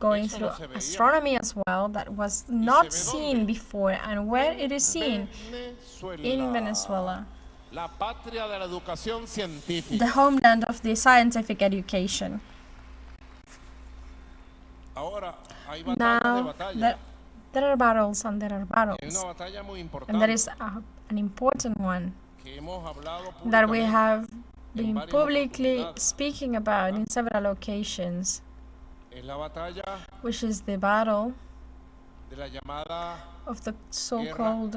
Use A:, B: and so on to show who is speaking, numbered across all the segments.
A: going through astronomy as well, that was not seen before. And where it is seen? In Venezuela, the homeland of the scientific education. Now, there are battles and there are battles. And there is an important one that we have been publicly speaking about in several occasions, which is the battle of the so-called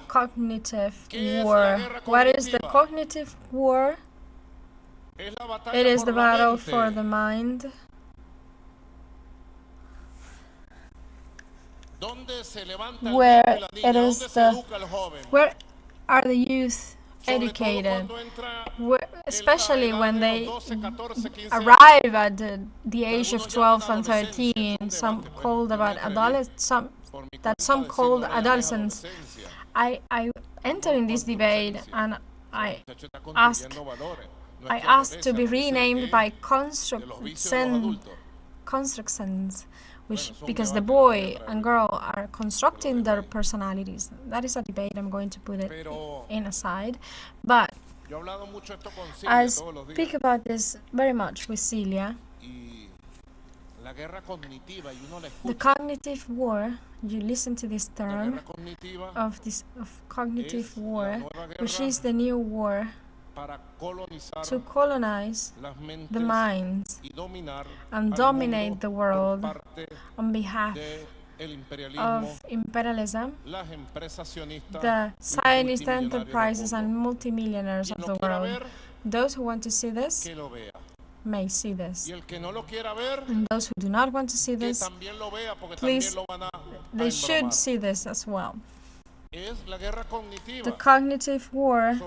A: cognitive war. What is the cognitive war? It is the battle for the mind. Where it is where are the youth educated, especially when they arrive at the age of 12 and 13, some called adolescents. I enter in this debate and I asked to be renamed by constructions, because the boy and girl are constructing their personalities. That is a debate. I'm going to put it in aside. But I speak about this very much with Celia. The cognitive war, you listen to this term of cognitive war, which is the new war to colonize the minds and dominate the world on behalf of imperialism, the Zionist enterprises and multimillionaires of the world. Those who want to see this may see this. And those who do not want to see this, please, they should see this as well. The cognitive war.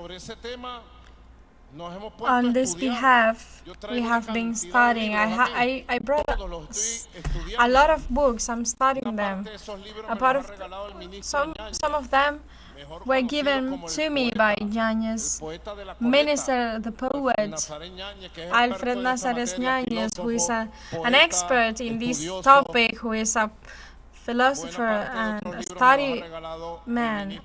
A: On this behalf, we have been studying. I brought a lot of books. I'm studying them. A part of some of them were given to me by Yáñez, minister, the poet Alfred Nazares Yáñez, who is an expert in this topic, who is a philosopher and a study man.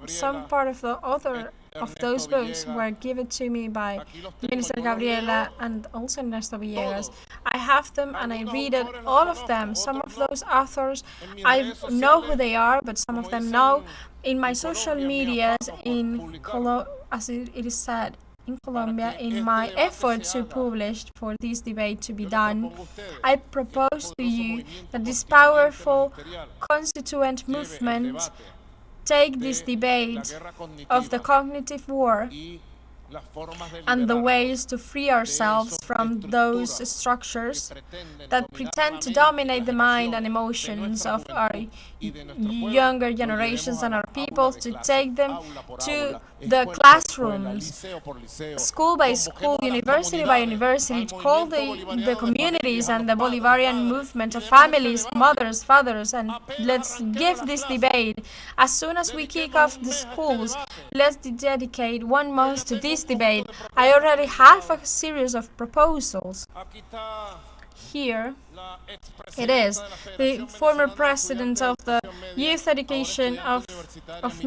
A: Some part of the other of those books were given to me by Minister Gabriela and also Ernesto Villegas. I have them and I read it, all of them. Some of those authors, I know who they are, but some of them know. In my social medias, as it is said, in Colombia, in my effort to publish for this debate to be done, I propose to you that this powerful constituent movement take this debate of the cognitive war and the ways to free ourselves from those structures that pretend to dominate the mind and emotions of our younger generations and our people, to take them to the classrooms, school by school, university by university, to call the communities and the Bolivarian movement of families, mothers, fathers, and let's give this debate. As soon as we kick off the schools, let's dedicate 1 month to this debate. I already have a series of proposals. Here it is, the former president of the Youth Education of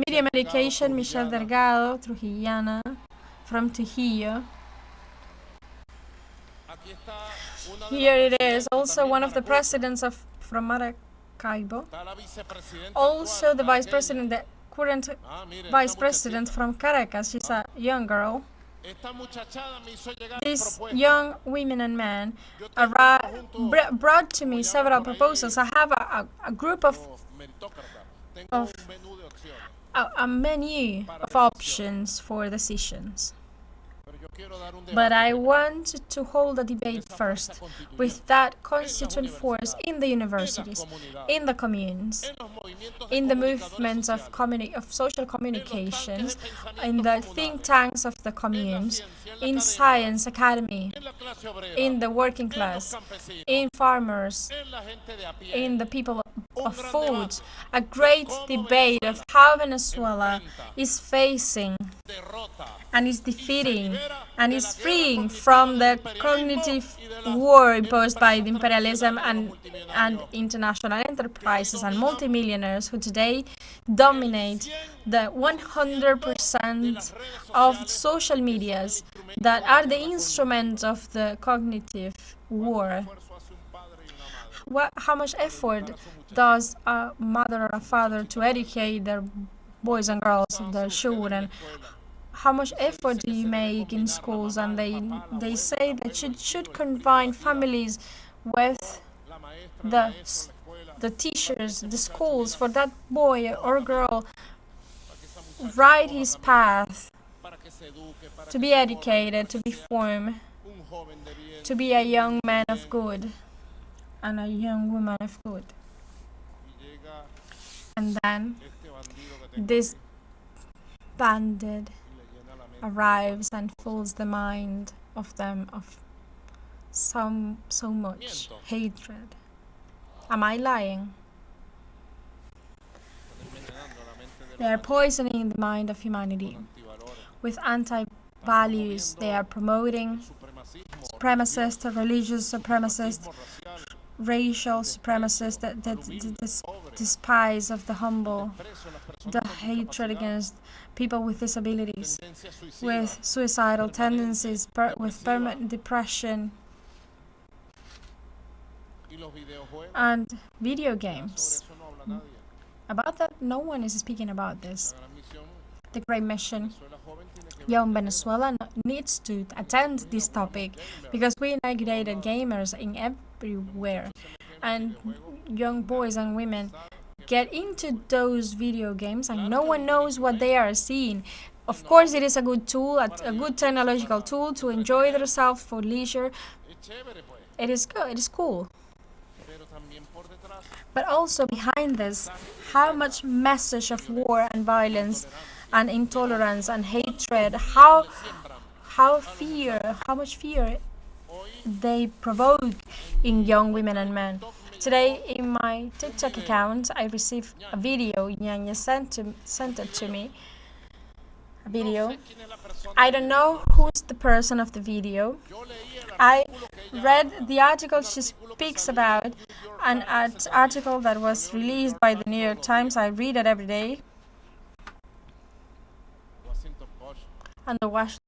A: Medium Education, Michelle Delgado, Trujillana, from Trujillo. Here it is, also one of the presidents from Maracaibo. Also the vice president, the current vice president from Caracas. She's a young girl. These young women and men brought to me several proposals. I have a group of a menu of options for decisions. But I want to hold a debate first with that constituent force in the universities, in the communes, in the movements of social communications, in the think tanks of the communes, in science academy, in the working class, in farmers, in the people of food, a great debate of how Venezuela is facing and is defeating and is freeing from the cognitive war imposed by the imperialism and international enterprises and multimillionaires who today dominate the 100% of social medias that are the instruments of the cognitive war. How much effort does a mother or a father to educate their boys and girls, their children? How much effort do you make in schools? And they say that you should combine families with the teachers, the schools, for that boy or girl write his path to be educated, to be formed, to be a young man of good and a young woman of good. And then this bandit arrives and fills the mind of them of so much hatred. Am I lying? They are poisoning the mind of humanity with anti-values. They are promoting supremacist, religious supremacist, racial supremacists that despise of the humble, the hatred against people with disabilities, with suicidal tendencies, with permanent depression, and video games. About that, no one is speaking about this. The Great Mission. Young Venezuela needs to attend this topic because we integrated gamers in everywhere, and young boys and women get into those video games and no one knows what they are seeing. Of course, it is a good tool, a good technological tool to enjoy themselves for leisure. It is good, it is cool. But also behind this, how much message of war and violence and intolerance and hatred, how much fear they provoke in young women and men. Today in my TikTok account, I received a video. Nyanya sent it to me. A video. I don't know who's the person of the video. I read the article she speaks about, an article that was released by the New York Times. I read it every day. And the